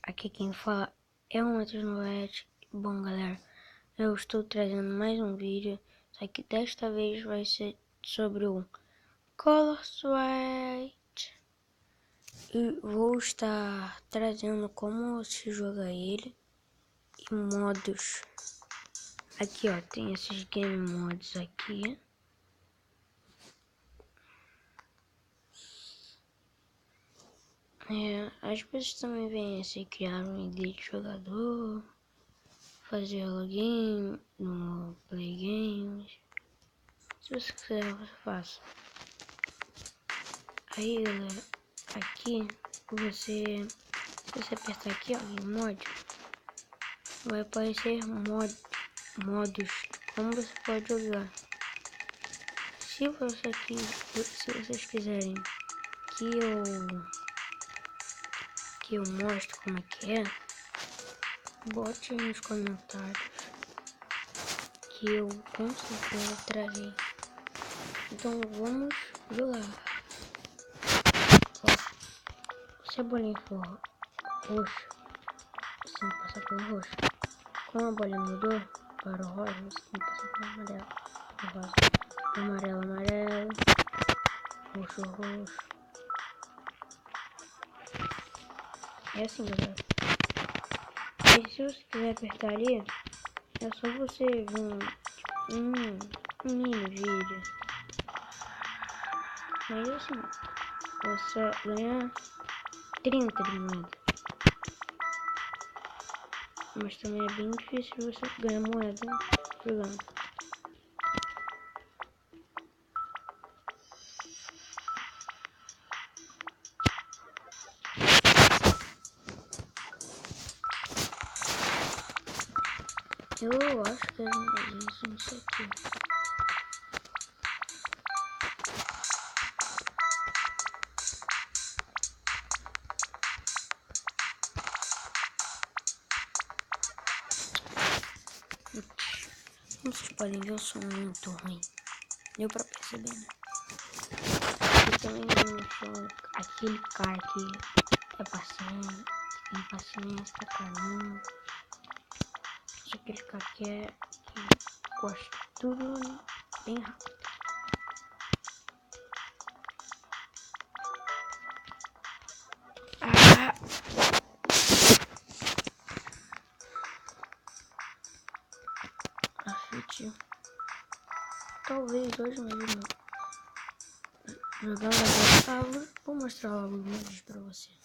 Aqui quem fala é o Matheus Novaes. Bom, galera, eu estou trazendo mais um vídeo, só que desta vez vai ser sobre o Colossus. E vou estar trazendo como se joga ele e modos. Aqui ó, tem esses game mods aqui. Às vezes também vem assim, criar um ID de jogador, fazer login no Play Games. Se você quiser, você faça. Aí galera, aqui se você apertar aqui ó, em mod, vai aparecer modos, como você pode jogar. Se vocês quiserem que eu mostre como é que é, bote aí nos comentários que eu com certeza trarei. Então vamos jogar. Ó, se a bolinha for roxa, você tem que passar pelo roxo. Como a bolinha mudou para o rosa, você tem que passar pelo amarelo. O rosa, amarelo, amarelo, roxo, roxo. É assim, galera. E se você quiser apertar ali, é só você ver um mini vídeo. Mas assim, você ganha 30 de moeda. Mas também é bem difícil você ganhar moeda jogando. Eu acho que é isso aqui. Como vocês podem ver, eu sou muito ruim. Deu pra perceber, né? Eu também não sou aquele cara que é paciente, que tem paciência pra caramba. Sou aquele cara que gosta de tudo bem rápido. Afetivo. Talvez hoje mesmo jogando agora. Vou mostrar alguns vídeos pra vocês.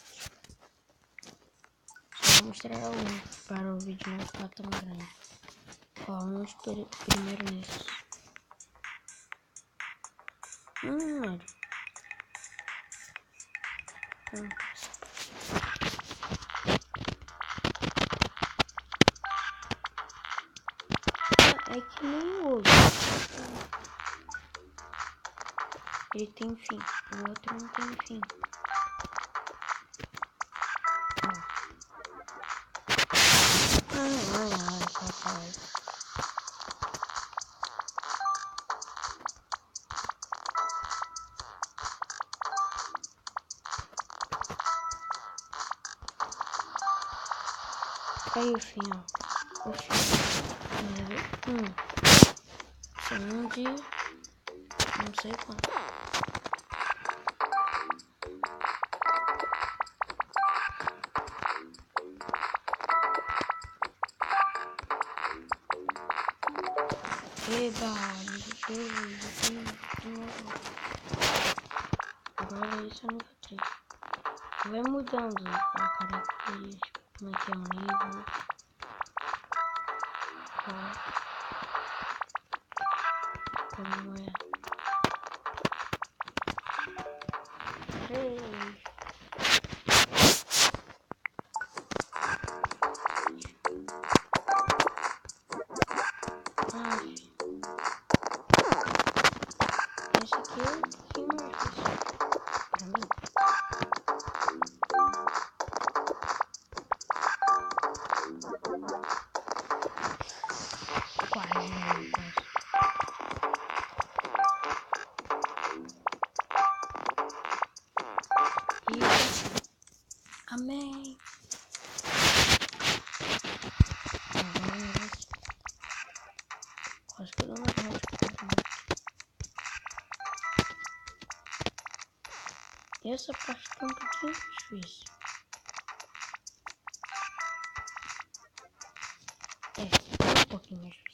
Só vou mostrar alguns para o vídeo não ficar tão grande. Ó, vamos primeiro nesse. Mano. É que nem o outro. Ele tem fim, o outro não tem fim. Papai. Aí o fim, ó. O fim. Segundo, não sei quanto. Eba, agora isso é nível 3. Vai mudando a característica, como é que é o nível. Como é. 3. Esse aqui é o fim mais difícil pra mim. Quase. E amém. Quase que eu dou uma headshot. Essa parte tá um pouquinho difícil. É um pouquinho mais difícil.